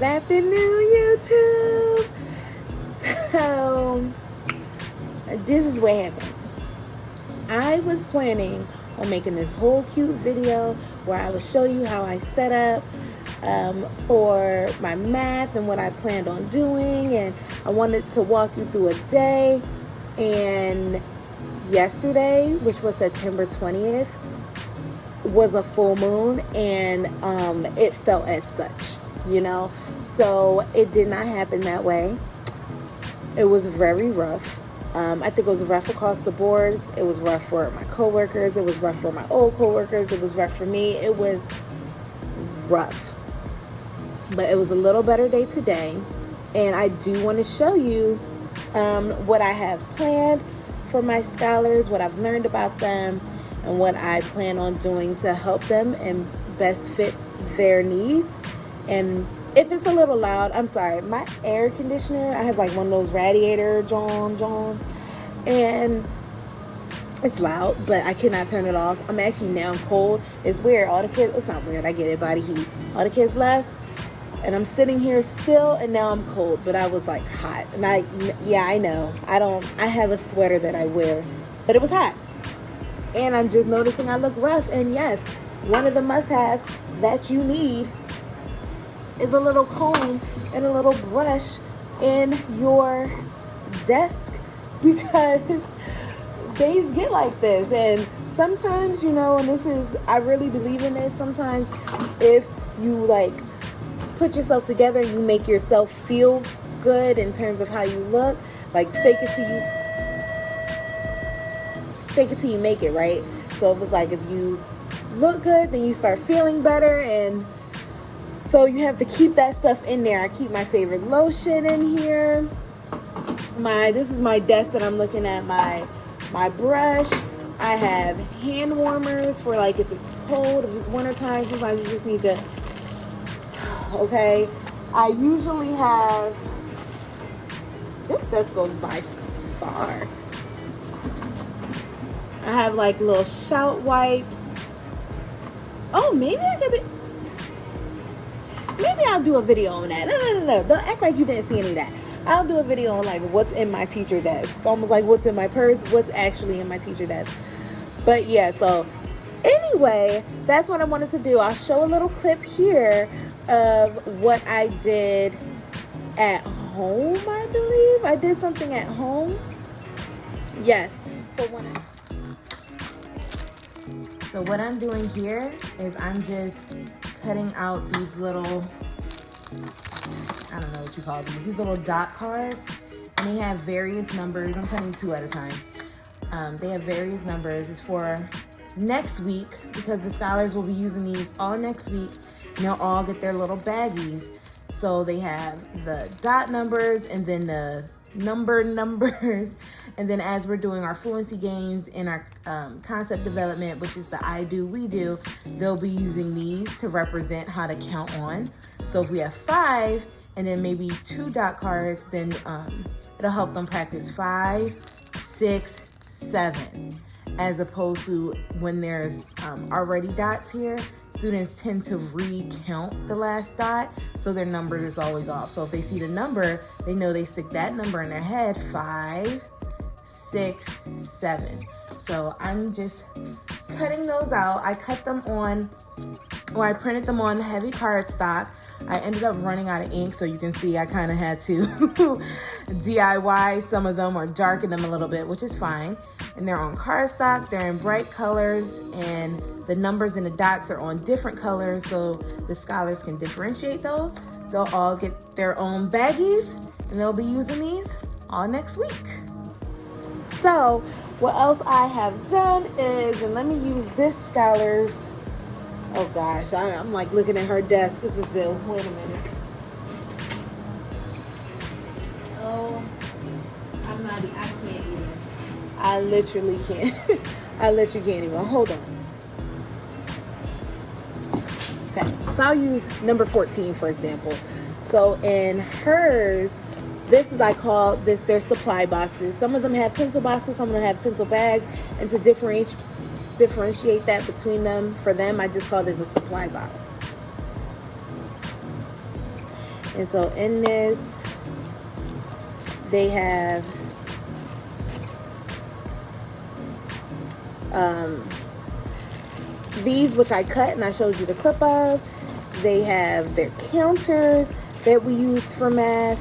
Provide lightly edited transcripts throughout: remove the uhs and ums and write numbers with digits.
afternoon, YouTube. So, this is what happened. I was planning on making this whole cute video where I would show you how I set up for my math and what I planned on doing, and I wanted to walk you through a day. And yesterday, which was September 20th, was a full moon, and it felt as such, so it did not happen that way. It was very rough. I think it was rough across the board. It was rough for my coworkers. It was rough for my old coworkers. It was rough for me. It was rough, but it was a little better day today, and I do want to show you what I have planned for my scholars, what I've learned about them, and what I plan on doing to help them and best fit their needs. And if it's a little loud, I'm sorry. My air conditioner, I have like one of those radiator Johns, and it's loud, but I cannot turn it off. I'm actually now cold. It's weird. All the kids, it's not weird. I get it, body heat. All the kids left, and I'm sitting here still, and now I'm cold, but I was like hot. And I know. I have a sweater that I wear, but it was hot. And I'm just noticing I look rough. And yes, one of the must-haves that you need is a little comb and a little brush in your desk, because days get like this. And sometimes, and I really believe in this, sometimes if you put yourself together, you make yourself feel good in terms of how you look, fake it till you make it, right? So it was if you look good, then you start feeling better. And so you have to keep that stuff in there. I keep my favorite lotion in here. This is my desk that I'm looking at, my brush. I have hand warmers for if it's cold, if it's wintertime, sometimes you just need to, okay. I usually have, this desk goes by far. I have little shout wipes. Oh, maybe I'll do a video on that. No. Don't act like you didn't see any of that. I'll do a video on what's in my teacher desk. Almost like what's in my purse, what's actually in my teacher desk. But yeah, so anyway, that's what I wanted to do. I'll show a little clip here of what I did at home, I believe. I did something at home. Yes. So what I'm doing here is I'm just cutting out these little, I don't know what you call these little dot cards. And they have various numbers. I'm cutting 2 at a time. They have various numbers. It's for next week, because the scholars will be using these all next week. And they'll all get their little baggies. So they have the dot numbers and then the numbers. And then as we're doing our fluency games in our concept development, which is the I do, we do, they'll be using these to represent how to count on. So if we have 5 and then maybe 2 dot cards, then it'll help them practice 5, 6, 7. As opposed to when there's already dots here, students tend to recount the last dot, so their number is always off. So if they see the number, they know they stick that number in their head, 5, 6, 7. So I'm just cutting those out. I cut them on, or I printed them on heavy cardstock. I ended up running out of ink, so you can see I kind of had to DIY some of them or darken them a little bit, which is fine. And they're on cardstock, they're in bright colors, and the numbers and the dots are on different colors, so the scholars can differentiate those. They'll all get their own baggies, and they'll be using these all next week. So what else I have done is, and let me use this scholar's, oh gosh, I'm looking at her desk. This is it. Wait a minute. Oh, I can't even. I literally can't. I literally can't even. Hold on. Okay, so I'll use number 14, for example. So in hers, I call this their supply boxes. Some of them have pencil boxes, some of them have pencil bags. And to differentiate that between them, for them, I just call this a supply box. And so in this, they have these, which I cut and I showed you the clip of. They have their counters that we use for math,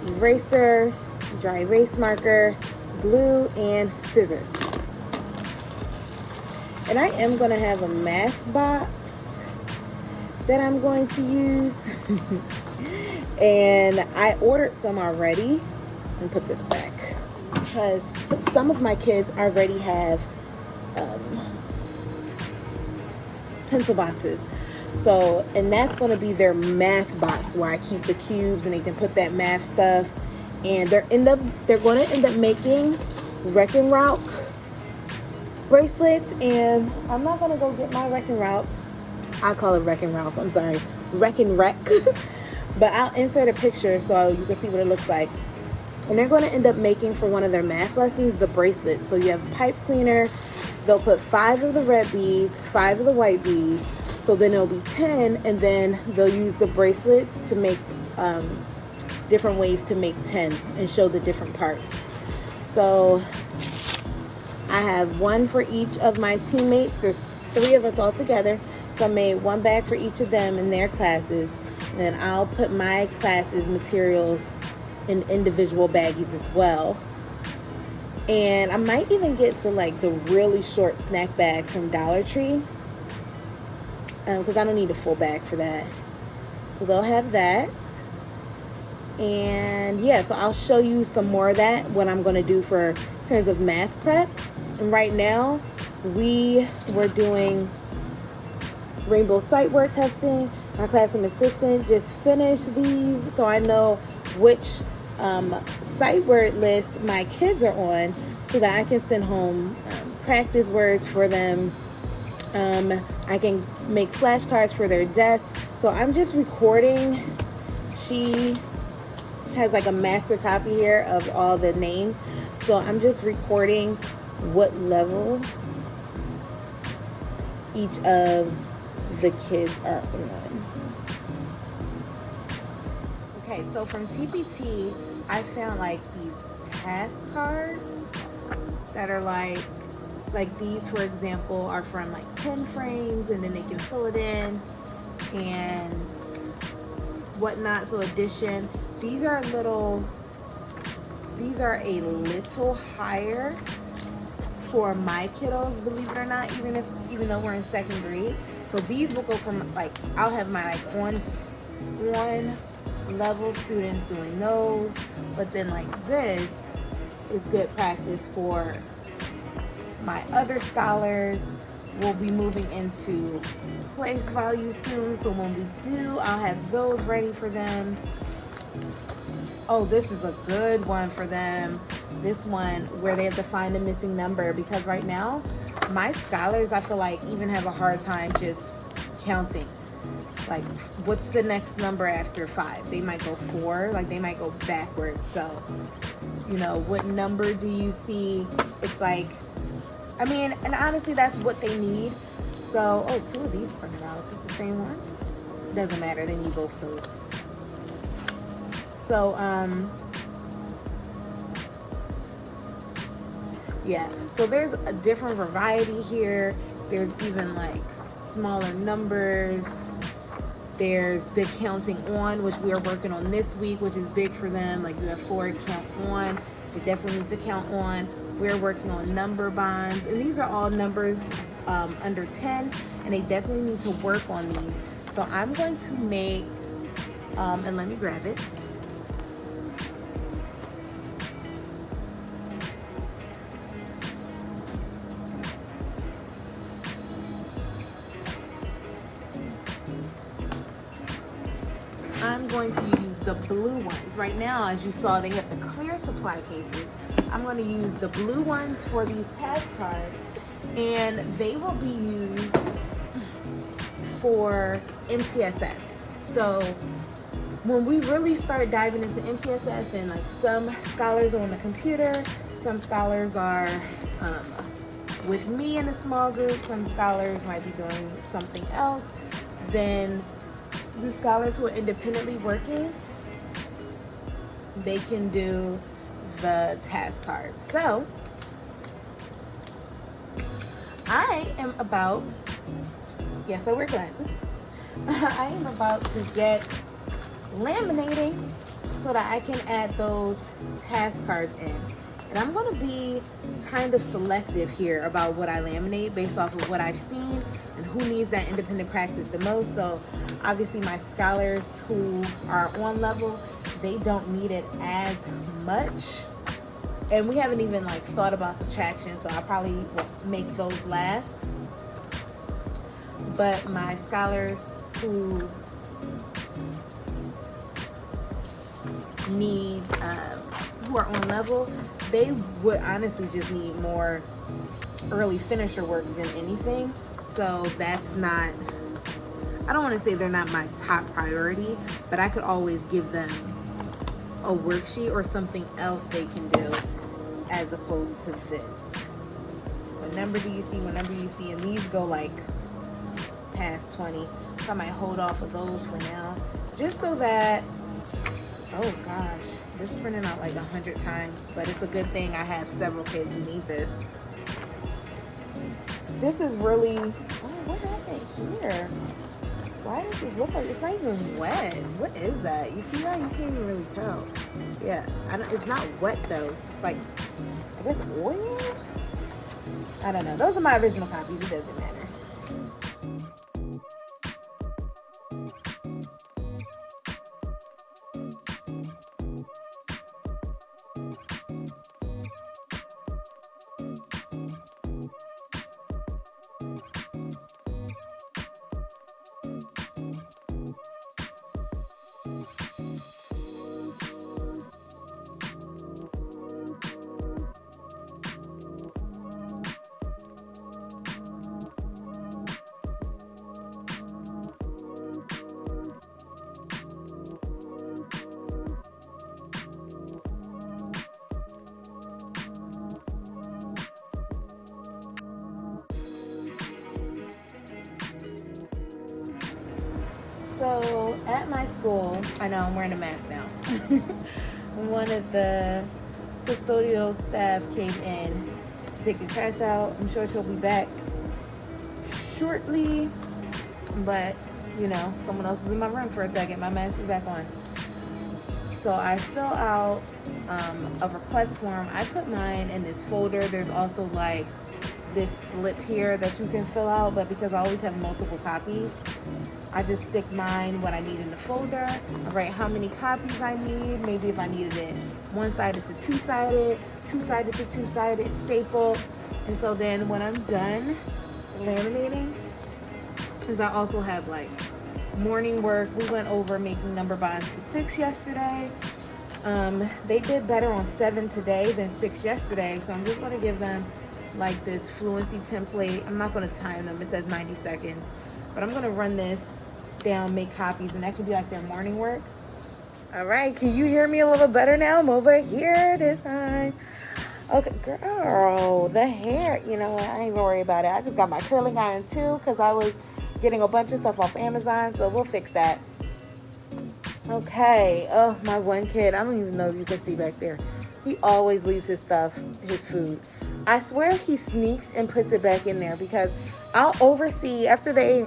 eraser, dry erase marker, glue, and scissors. And I am going to have a math box that I'm going to use. And I ordered some already. And put this back because some of my kids already have pencil boxes. So, and that's going to be their math box where I keep the cubes and they can put that math stuff. And they're going to end up making Wreck-N Ralph bracelets. And I'm not going to go get my Wreck-N Ralph. I call it Wreck-N Ralph. I'm sorry, Wreck-N Wreck. But I'll insert a picture so you can see what it looks like. And they're going to end up making for one of their math lessons the bracelets. So you have a pipe cleaner. They'll put 5 of the red beads, 5 of the white beads. So then it'll be 10. And then they'll use the bracelets to make different ways to make 10 and show the different parts. So I have one for each of my teammates. There's 3 of us all together. So I made one bag for each of them in their classes. And then I'll put my classes materials in individual baggies as well. And I might even get the really short snack bags from Dollar Tree, because I don't need a full bag for that. So they'll have that. And yeah, so I'll show you some more of that, what I'm going to do for in terms of math prep. And right now we were doing rainbow sight word testing. My classroom assistant just finished these, so I know which sight word list my kids are on, so that I can send home practice words for them. I can make flashcards for their desk. So I'm just recording. She has like a master copy here of all the names, so I'm just recording what level each of the kids are on. Okay, so from TPT, I found like these task cards that are like these, for example, are from like 10 frames, and then they can fill it in and whatnot. So addition, these are a little higher for my kiddos, believe it or not, even though we're in 2nd grade. So these will go from I'll have my one level students doing those, but then this is good practice for my other scholars. We'll be moving into place value soon, so when we do, I'll have those ready for them. Oh, this is a good one for them. This one where they have to find a missing number, because right now my scholars, I feel like, even have a hard time just counting. Like, what's the next number after 5? They might go 4, they might go backwards. So, what number do you see? It's and honestly, that's what they need. So, 2 of these printed out. Is this the same one? Doesn't matter, they need both those. So, yeah. So there's a different variety here. There's even smaller numbers. There's the counting on, which we are working on this week, which is big for them. You have 4 count on. They definitely need to count on. We're working on number bonds. And these are all numbers under 10. And they definitely need to work on these. So I'm going to make, and let me grab it. I'm going to use the blue ones. Right now, as you saw, they have the clear supply cases. I'm going to use the blue ones for these task cards, and they will be used for MTSS. So when we really start diving into MTSS, and some scholars are on the computer, some scholars are with me in a small group, some scholars might be doing something else, then the scholars who are independently working, they can do the task cards. So I am about, yes, I wear glasses. I am about to get laminating so that I can add those task cards in. And I'm going to be kind of selective here about what I laminate based off of what I've seen and who needs that independent practice the most. So obviously my scholars who are on level, they don't need it as much. And we haven't even like thought about subtraction, so I probably will make those last. But my scholars who need, who are on level, they would honestly just need more early finisher work than anything. So that's not, I don't want to say they're not my top priority, but I could always give them a worksheet or something else they can do as opposed to this. What number do you see? What number do you see? And these go like past 20. So I might hold off of those for now, just so that, oh gosh, this is printing out like 100 times, but it's a good thing I have several kids who need this. This is really, oh, what happened here? Why does this look like it's not even wet? What is that? You see that? You can't even really tell. Yeah, it's not wet though. It's like, I guess oil? I don't know. Those are my original copies. It doesn't matter. So at my school, I know I'm wearing a mask now. One of the custodial staff came in to take the trash out. I'm sure she'll be back shortly, but you know, someone else was in my room for a second. My mask is back on. So I fill out a request form. I put mine in this folder. There's also like this slip here that you can fill out, but because I always have multiple copies, I just stick mine, what I need in the folder. I write how many copies I need. Maybe if I needed it one-sided to two-sided, two-sided to two-sided, staple. And so then when I'm done laminating, because I also have like morning work. We went over making number bonds to 6 yesterday. They did better on 7 today than 6 yesterday. So I'm just going to give them like this fluency template. I'm not going to time them. It says 90 seconds. But I'm going to run this down, make copies, and that could be like their morning work. All right, can you hear me a little better now? I'm over here this time. Okay, girl, the hair, you know what? I ain't even worry about it. I just got my curling iron too because I was getting a bunch of stuff off Amazon, so we'll fix that. Okay, oh, my one kid, I don't even know if you can see back there. He always leaves his stuff, his food. I swear he sneaks and puts it back in there because I'll oversee after they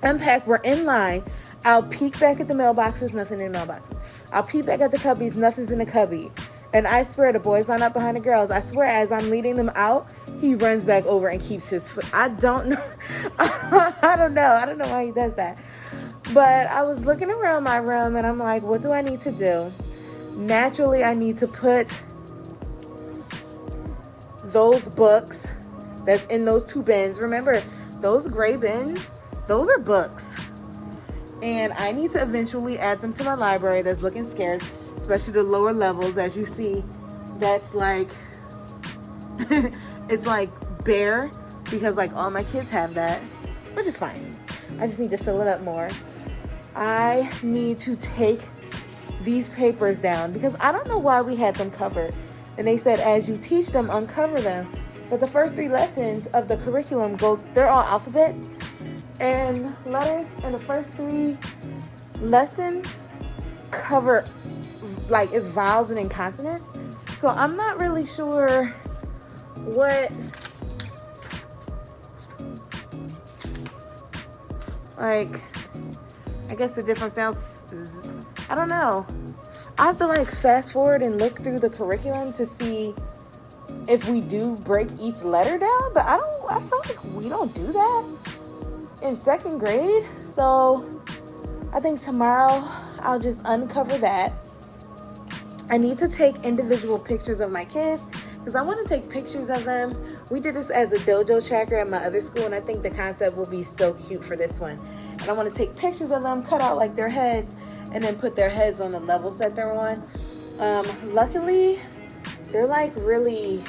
unpack, we're in line. I'll peek back at the mailboxes, nothing in the mailboxes. I'll peek back at the cubbies, nothing's in the cubby. And I swear the boys line up behind the girls. I swear as I'm leading them out, he runs back over and keeps his foot. I don't know. I don't know why he does that. But I was looking around my room and I'm like, what do I need to do? Naturally, I need to put those books that's in those 2 bins. Remember, those gray bins, those are books. And I need to eventually add them to my library that's looking scarce, especially the lower levels. As you see, that's like, it's like bare because like all my kids have that, which is fine. I just need to fill it up more. I need to take these papers down because I don't know why we had them covered. And they said, as you teach them, uncover them. But the first 3 lessons of the curriculum they're all alphabets and letters, and the first 3 lessons cover like it's vowels and consonants. So I'm not really sure what like I guess the different sounds is, I don't know. I have to like fast forward and look through the curriculum to see if we do break each letter down, but I feel like we don't do that in second grade. So I think tomorrow I'll just uncover that. I need to take individual pictures of my kids because I want to take pictures of them. We did this as a dojo tracker at my other school, and I think the concept will be so cute for this one. And I want to take pictures of them, cut out like their heads, and then put their heads on the levels that they're on. Luckily, they're like really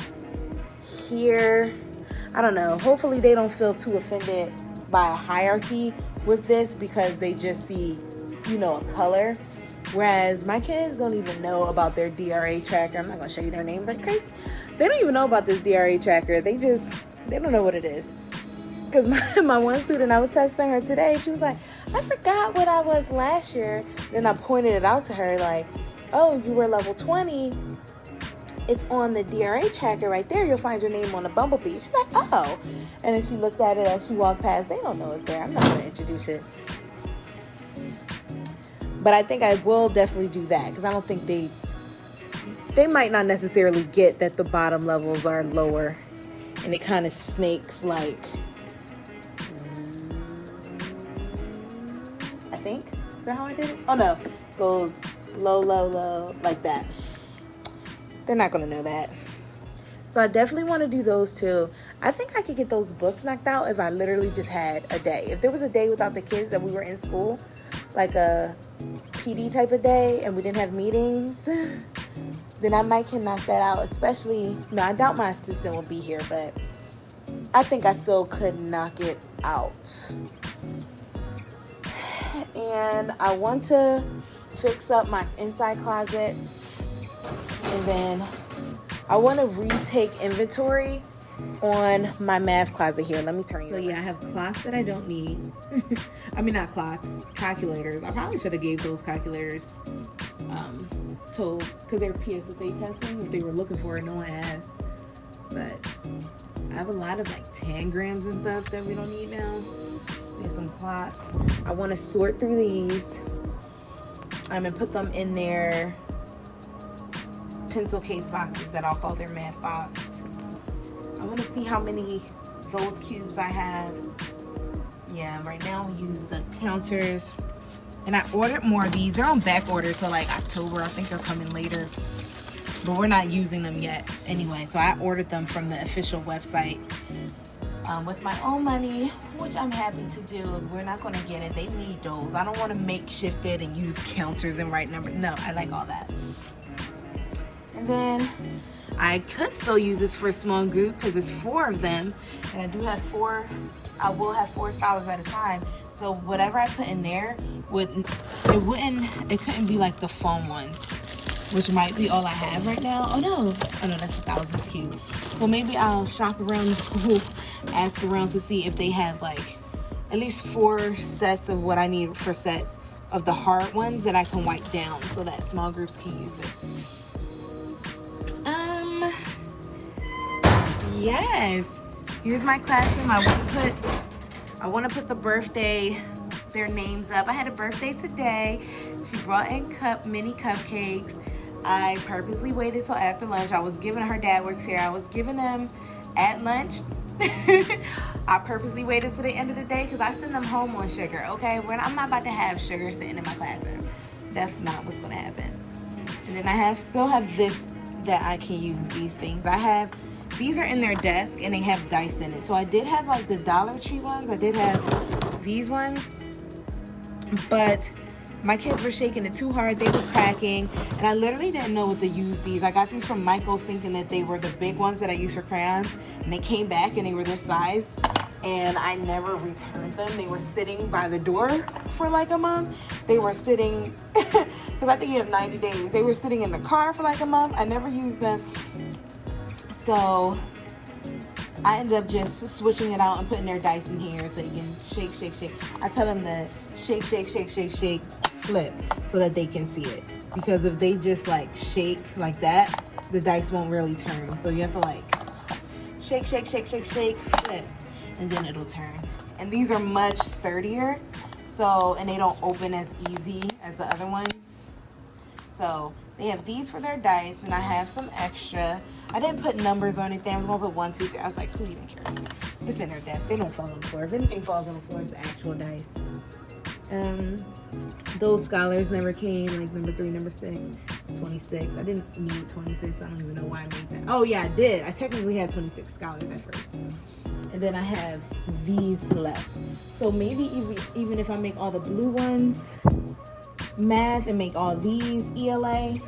here. I don't know. Hopefully they don't feel too offended by a hierarchy with this because they just see, you know, a color. Whereas my kids don't even know about their DRA tracker. I'm not going to show you their names like crazy. They don't even know about this DRA tracker. They don't know what it is. Because my one student, I was testing her today. She was like, I forgot what I was last year. Then I pointed it out to her like, oh, you were level 20. It's on the DRA tracker right there. You'll find your name on the Bumblebee. She's like, oh. And then she looked at it as she walked past. They don't know it's there. I'm not going to introduce it. But I think I will definitely do that because I don't think they might not necessarily get that the bottom levels are lower. And it kind of snakes like, I think. Is that how I did it? Oh no, goes low, low, low, like that. They're not going to know that. So I definitely want to do those too. I think I could get those books knocked out if I literally just had a day. If there was a day without the kids that we were in school, like a PD type of day, and we didn't have meetings, then I might can knock that out. Especially, no, I doubt my assistant will be here, but I think I still could knock it out. And I want to fix up my inside closet. And then I want to retake inventory on my math closet here. Let me turn you. So yeah, I have clocks that I don't need. I mean, not clocks, calculators. I probably should have gave those calculators because they're PSSA testing. If they were looking for it, no one asked. But I have a lot of like tangrams and stuff that we don't need now. There's some clocks. I want to sort through these and put them in their pencil case boxes that I'll call their math box. I want to see how many those cubes I have. Yeah, right now we use the counters. And I ordered more of these. They're on back order till like October. I think they're coming later. But we're not using them yet anyway. So I ordered them from the official website with my own money, which I'm happy to do. We're not going to get it. They need those. I don't want to makeshift it and use counters and write numbers. No, I like all that. And then I could still use this for a small group because it's 4 of them. And I do have 4. I will have 4 scholars at a time. So whatever I put in there it couldn't be like the foam ones, which might be all I have right now. Oh no, that's 1000s cube. So maybe I'll shop around the school, ask around to see if they have like at least 4 sets of what I need for sets of the hard ones that I can wipe down so that small groups can use it. Yes. Here's my classroom. I want to put their names up. I had a birthday today. She brought in mini cupcakes. I purposely waited till after lunch. I was giving her dad works here. I was giving them at lunch. I purposely waited till the end of the day because I send them home on sugar. Okay, I'm not about to have sugar sitting in my classroom. That's not what's gonna happen. And then I still have this that I can use. These things these are in their desk and they have dice in it. So I did have like the Dollar Tree ones. I did have these ones, but my kids were shaking it too hard. They were cracking, and I literally didn't know what to use these. I got these from Michael's thinking that they were the big ones that I use for crayons, and they came back and they were this size, and I never returned them. They were sitting by the door for like a month. They were sitting, because I think you have 90 days. They were sitting in the car for like a month. I never used them. So I ended up just switching it out and putting their dice in here so you can shake, shake, shake. I tell them to shake, shake, shake, shake, shake. flip so that they can see it. Because if they just like shake like that, the dice won't really turn. So you have to like shake, shake, shake, shake, shake, flip, and then it'll turn. And these are much sturdier, so, and they don't open as easy as the other ones. So they have these for their dice, and I have some extra. I didn't put numbers or anything. I was gonna put 1, 2, 3. I was like, who even cares? It's in their desk. They don't fall on the floor. If anything falls on the floor, it's actual dice. Those scholars never came, like number 3, number 6, 26. I didn't need 26. I don't even know why I made that. Oh yeah, I did. I technically had 26 scholars at first. And then I have these left. So maybe even if I make all the blue ones math and make all these ELA,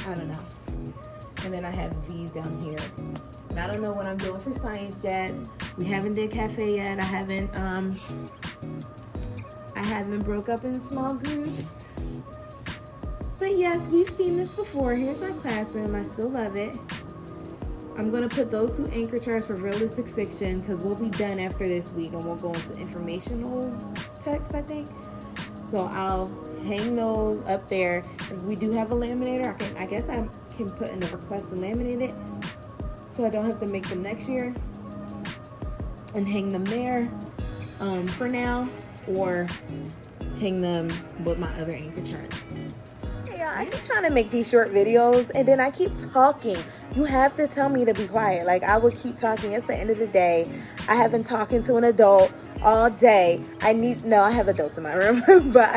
I don't know. And then I have these down here. And I don't know what I'm doing for science yet. We haven't did cafe yet. I haven't broke up in small groups. But yes, we've seen this before. Here's my classroom. I still love it. I'm going to put those 2 anchor charts for realistic fiction because we'll be done after this week and we'll go into informational text, I think. So I'll hang those up there. If we do have a laminator, I guess I can put in a request to laminate it so I don't have to make them next year and hang them there for now, or hang them with my other anchor charts. Yeah, I keep trying to make these short videos and then I keep talking. You have to tell me to be quiet. Like, I would keep talking. It's the end of the day. I have been talking to an adult all day. I have adults in my room, but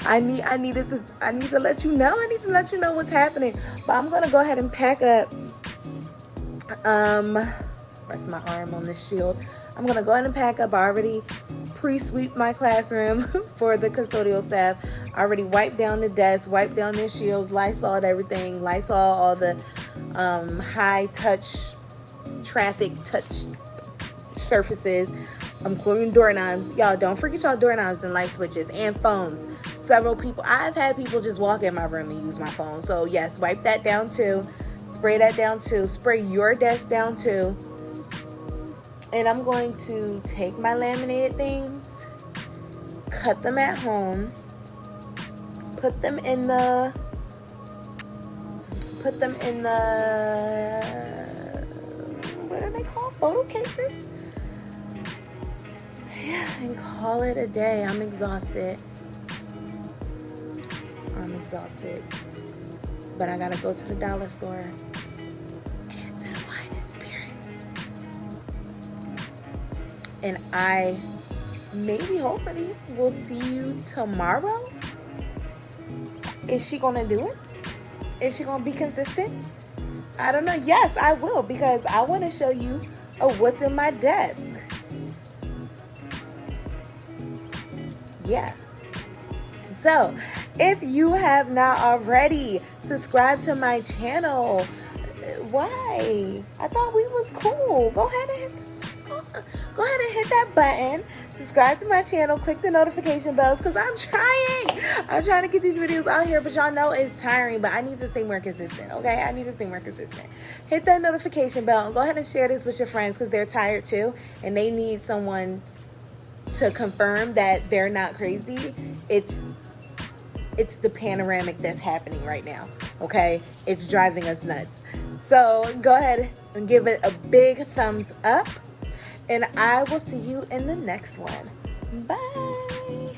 I need to let you know. I need to let you know what's happening. But I'm gonna go ahead and pack up. Rest my arm on this shield. I'm gonna go ahead and pack up. I already pre-sweep my classroom for the custodial staff. I already wiped down the desk, wiped down their shields, Lysoled everything, Lysol all the high touch traffic touch surfaces. I'm clearing doorknobs. Y'all, don't forget y'all doorknobs and light switches and phones. Several people, I've had people just walk in my room and use my phone. So yes, wipe that down too. Spray that down too. Spray your desk down too. And I'm going to take my laminated things, cut them at home, put them in the, what are they called? Photo cases? Yeah, and call it a day. I'm exhausted. But I gotta go to the dollar store and to Wine and Spirits. And I maybe, hopefully, will see you tomorrow. Is she gonna do it? Is she gonna be consistent? I don't know. Yes, I will, because I want to show you what's in my desk. Yeah. So, if you have not already, subscribe to my channel. Why? I thought we was cool. Go ahead and hit that button. Subscribe to my channel. Click the notification bells because I'm trying to get these videos out here, but y'all know it's tiring, but I need to stay more consistent, okay? I need to stay more consistent. Hit that notification bell and go ahead and share this with your friends because they're tired too and they need someone to confirm that they're not crazy. It's the panoramic that's happening right now, okay? It's driving us nuts. So go ahead and give it a big thumbs up, and I will see you in the next one. Bye.